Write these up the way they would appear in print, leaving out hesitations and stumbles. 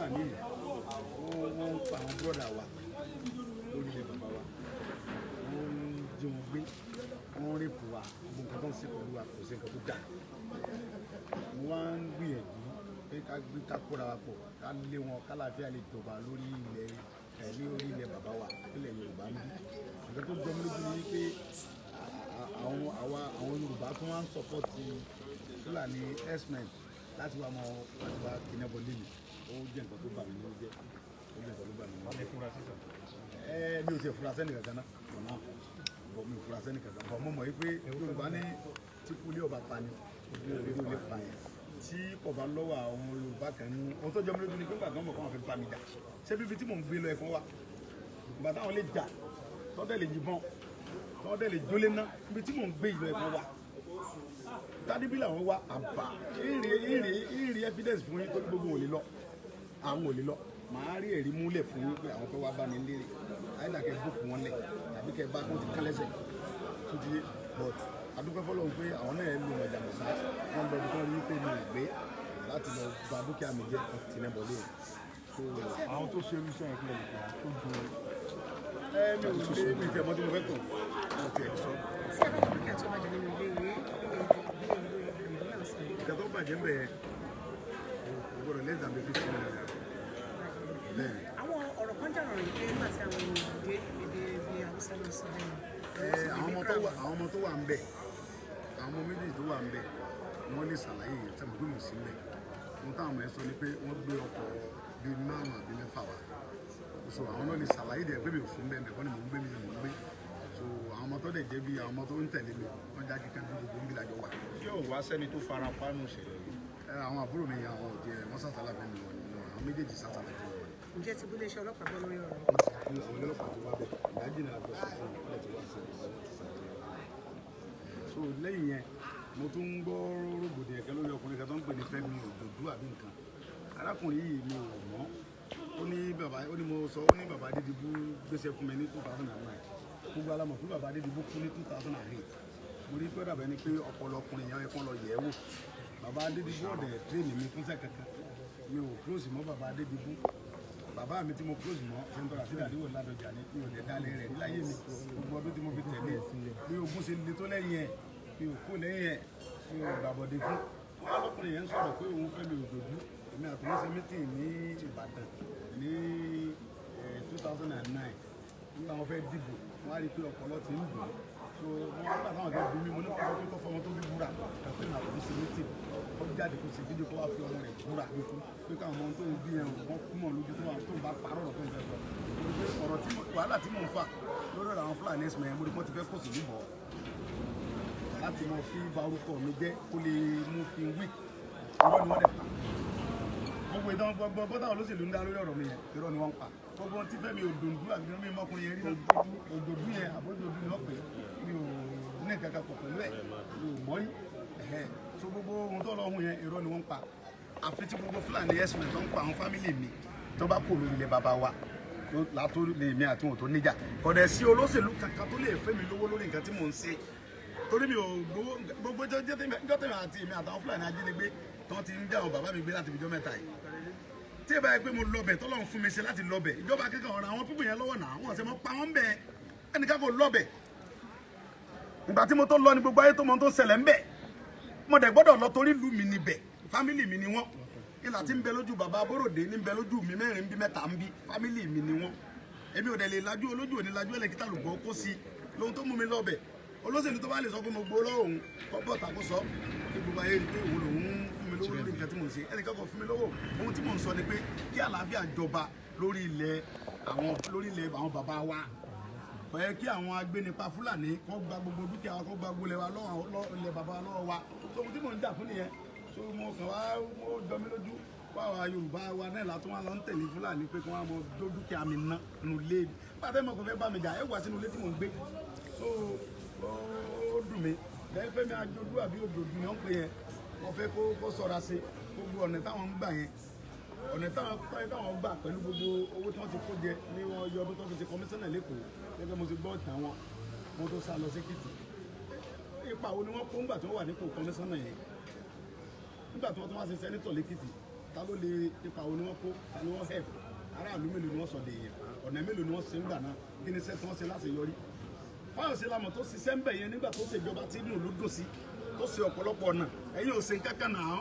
Fúlàní wọ́n ń pa àwọn bọ́dà wa lórí ilẹ̀ bàbá wa wọ́n ń jí wọn gbé wọ́n ń rèpù wa gbogbo nǹkan tó ń ṣe pẹ̀lú wa kò sí nǹkan tó dáa mo wá ń gbìyànjú pé ká gbé ká kóra wa pọ̀ ká lé wọn kálàáfíà lè jọba lórí ilẹ̀ bàbá wa ilẹ̀ Yorùbá ń bí nǹkan tó jọ mí lójú ni pé àwọn Yorùbá tó wá ń sọpọ́tì Fúlàní herdsmen láti wá kidnap lé mi ó jẹ́ nǹkan tó bà mí ló jẹ́ ó jẹ́ nǹkan tó bà mí ló jẹ́. Mi ò ṣe fura sẹ́ni kankan náà bọ̀ mi ò fura sẹ́ni kankan bọ̀ mo mọ̀ yí pé Yorùbá ní tí kúlé ọba pa ni ojú orí olè pa yẹn tí kò bá lọ́wọ́ àwọn Yorùbá kan ní ohun tó jẹ́ mi lójú ni pé nígbà tó ń bọ̀ kọ́ wọn fi bá mi jà ṣé bíbi tí mò ń gbé lọ ẹ̀kan wà ìgbà táwọn lè jà tọ́dẹ̀ lè yìnbọn tọ́dẹ̀ lè jólé ná ibi tí mò ń gbé ìlọ ẹ̀kan wà tádébí làwọn wá àbá ìrì evidence fún yín tó gbogbo ò lè lọ àwọn ò lè lọ màá rí ẹ̀rí múlẹ̀ fún yín pé àwọn fẹ́ wá bá ní lérè àyíká kẹ́ bókù wọn lẹ̀ tàbí kẹ́ bá wọn ti kán lẹ́sẹ̀ tó ti yé but adúpẹ́ fọlọ́run pé àwọn náà lu ọjà mọ̀sá wọn lọ bí wọ́n rí pé mi ò gbé láti lọ gba dúkìá mi jẹ́ tìǹbọ̀ lé àwọn tó ṣe irú iṣẹ́ ìpínlẹ̀ nìkan tó ju mi ò lé mi tẹ̀ mọ́ tí mo fẹ́ kàn mo tẹ̀ sọ. tí a bá tó dúkìá tó bàjẹ́ nínú ilé ìwé ìgbà tó bàjẹ́ ń bẹ̀ gbọ́dọ̀ less than 50 naira. àwọn ọ̀rọ̀ kan jà rọrùn pé nígbà tí àwọn ènìyàn dé èdè bíi Haúsá náà sọ bẹ́ẹ̀ àwọn ọmọ tó wà ń bẹ̀ àwọn ọmọ méjì tó wà ń bẹ̀ wọ́n lè ṣàlàyé yẹn tí a mọ̀ pé mo sí ń bẹ̀ wọ́n táwọn ọmọ ẹ̀ sọ ni pé wọ́n gbé ọkọ̀ bíi 5 àbí 6 wá so àwọn náà lè ṣàlàyé dẹ̀ pé mi ò sí ń bẹ̀ bẹ̀ wọ́n ni mò ń gbé mi ni mò ń gbé so àwọn ọmọ tó dẹ̀ jẹ́ bí àwọn ọmọ tó ń tẹ̀lé mi wọ́n já kíkan bí gbogbo ń bí lájọ wà. yóò wá sẹ́ni tó fara pánú ṣẹlẹ̀ yìí. àwọn àbúrò mi àwọn òjì rẹ̀ wọ́n sàtàlà fẹ́ mi wọ̀ nínú àwọn méjèèjì sàtàlà fẹ́ mi wọ̀. ǹjẹ́ ti búlé iṣẹ́ ọlọ́pàá gbọ́ lórí ọ̀rọ̀ àwọn ọlọ́pàá tó wá bẹ̀ ìdájì náà lọ sí fún ọ̀pọ̀lọpọ̀ tó wá sí so lẹ́yìn yẹn mo tún ń gbọ́ rògbòdìyàn kan lórí ọkùnrin kan tó ń pè ní Fẹ́mi Òdòdú àbí nǹkan arákùnrin yìí mi ò mọ̀ ó ní mo sọ ó ní bàbá Adédìbú gbéṣẹ́ fún mi ní 2009 gbogbo alamọ̀ fún bàbá Adédìbú kú ní 2008 mo rí pé dàbẹ́ ni pé ọ̀pọ̀lọpọ̀kùnrin yẹn kan lọ yẹ̀ ẹ́ wò bàbá Adédìbú ọ̀dẹ̀ tírèmì mi fúnṣẹ́ kankan mi ò close mọ́ bàbá Adédìbú bàbá mi tí mo close mọ́ sẹ́ńtọ́rà sí àdéhùn Ládọjà ní mi ò dẹ̀ dalẹ̀ rẹ̀ níláyé mi gbogbo ọdún tí mo fi tẹ̀lé mi ò gún sí ilé tó lẹ́yìn ẹ̀ mi ò kó lẹ́yìn ẹ̀ mi ò gbàbọ̀dé fún ọlọ́kùnrin yẹn ń sọ̀rọ̀ pé òun Fẹ́mi Òdòdú èmi àtúnṣe mítìn ní Ìbàdàn ní 2009 nígbà wọn fẹ́ dìbò wọn á rí i pé ọpọlọ ti ń dùn so wọn á bá táwọn akẹ́kọ̀ọ́ bí mi ní kókó tó fọmọ tó bí búra kàfé náà kò sí mítìn ó jáde kó sì fídíò kó wá fi ọmọ rẹ̀ búra lójú pé káwọn ọmọ tó ń bí yẹn wọn kú mọ̀ lójú tó ń bá parọ́ ọ̀rọ̀ tó ń fẹ́ sọ ọ̀rọ̀ tí wàhálà tí mò ń fà lórí ọ̀rọ̀ àwọn Fúlàní ẹ̀sìn mẹ́rin mo rí pọ́n ti fẹ́ kó sì níbọ̀ láti mọ fi ba orúkọ mi jẹ́ kó lè mú kí n wík irọ́ ni wọ́n dẹ̀ pa gbogbo ìdán gbogbo bọ́tà olóṣèlú ń dá lórí ọ̀rọ̀ mi yẹn irọ́ ni wọ́n pa gbogbo tí Fẹ́mi Òdòdú àbí mi mọ́kùnrin yẹn rí Òdòdú yẹn àbójòdú ni wọ́n pè mi ò ní kankan pọ̀ pẹ̀lú ẹ̀ mi ò mọ́rí so gbogbo ohun tó lọ́hùn yẹn irọ́ ni wọ́n pa àfi tí gbogbo Fúlàní ẹ̀sìn tó ń pa àwọn fámìlì mi tó bá kó lórí ilẹ̀ bàbá wa látó lè mi àti wọn tó níjà kọ̀dẹ̀ sí olóṣèlú kankan tó lè fẹ́ mi lówó lórí nǹkan tí mò ń ṣe torí mi ò gbogbo jọ́tẹ̀mí àti èmi àtàwọn Fúlàní ajínigbé tí wọ́n ti ń jẹ́ àwọn bàbá mi gbé láti fi jọ́ mẹ́ta yìí tí ẹ bá yẹ pé mo lọbẹ̀ tọ́lọ́run fún mi ṣe láti lọbẹ̀ ìjọba akẹ́kọ̀ọ́ ọ̀rọ̀ àwọn pípọ̀ yẹn lọ́wọ́ náà wọ́n ṣe mọ́ pa wọ́n bẹ́ẹ̀ ẹnìkan kò lọbẹ̀ ìgbà tí mo tó lọ ní gbogbo ayé tó mọ tó ṣẹlẹ̀ ń bẹ̀ mo dẹ̀ gbọ́dọ̀ lọ torí ìlú mi níbẹ̀ fámìlì mi ni wọ́n ìlà tí ń bẹ lójú bàbá Abóròdé ní ń bẹ lójú mi mẹ́rin bí mẹ́ta ń bí fámìlì mi ni wọ́n èmi ò dẹ̀ lè lajú olójú òní lajú ẹlẹ́kítà lùgbọ́ kó sí lóhun tó mú mi lọ́bẹ̀ olóṣèlú tó bá lè sọ pé mo gbó lọ́wọ́ òun kọ́ bọ̀ tàkó sọ kí gbogbo ayé rí pé òun lòun fún mi lówó lórí nǹkan tí mò ń ṣe ẹnìkan kan fún mi lówó ohun tí mò ń sọ ni pé kí àlàáfíà jọba lórí ilẹ̀ àwọn bàbá wa kò yẹ kí àwọn agbénipa Fúlàní kó gba gbogbo dúkìá wa kó gba gbogbo ilẹ̀ wa lọ́wọ́ ilẹ̀ bàbá wa lọ́wọ́ wa ohun tí mò ń jà fún nìyẹn tó mo kàn wá ó jọ mí lójú wáwa Yorùbá wa náà látún wá lọ ń tẹ̀lé Fúlàní pé kí wọ́n á mọ dúkìá mi ná nínú ilé mi pàtẹ́ mọ̀ kò fẹ́ bá mi jà ẹ̀ wá sínú ilé tí mò ń gbé ó dùn mí bẹ́ẹ̀ Fẹ́mi Àjòdú àbí Òdòdú ni wọ́n pè yẹn wọ́n fẹ́ kó ṣọ́ra sí gbogbo ọ̀nà táwọn ń gbà yẹn ọ̀nà táwọn gbà pẹ̀lú gbogbo owó tí wọ́n ti kó jẹ ní wọn yọ ọdún tó fi ṣe kọmíṣánná lẹ́kọ̀ọ́ gẹ́gẹ́ mo ti gbọ́ ìtàn wọn tó sá lọ sí Èkìtì ipa wo ni wọ́n kó ńgbà tí wọ́n wà nípò kọmíṣánná yẹn nígbà tí wọ́n tún wá ṣe sẹ́nítọ̀ lẹ́kìtì ta ló lè ipa wo ni wọ́n kó ta ni wọ́n help aráàlú mélòó ni wọ́n sọ lèèyàn ọ̀nà mélòó ni wọ́n ṣe ń gbà náà kí ni iṣẹ́ tí wọ́n ṣe láti yọrí Fáyọ̀ṣe lamọ̀ tó ṣiṣẹ́ ń bẹ̀ yẹn nígbà tó ṣèjọba tí inú ló dùn sí tó ṣe ọ̀pọ̀lọpọ̀ ọ̀nà ẹ̀yin ò ṣe kankan náà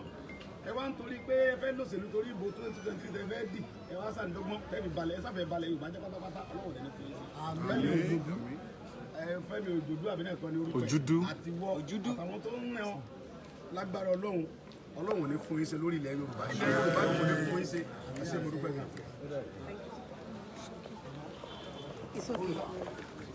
ẹ wá ń torí pé ẹ fẹ́ lòṣèlú torí ìbò 2023 tẹ fẹ́ dì ẹ wá sàǹdọ́gbọ́n tẹ́bi balẹ̀ ẹ sáfẹ́ balẹ̀ Yorùbá jẹ́ pátápátá ọlọ́wọ́ dẹ̀ ní fún yín Fẹ́mi Òjòdú àbínẹ̀ kan ní orúkọ àti wọ àtàwọn tó ń rìn ọ lágbára Ọlọ́run ní fún yín ṣe lórí ilẹ̀ Yorùbá Yorùbá kò ní fún yín ṣe ẹ ṣé mo dúpẹ́ gan. It's okay.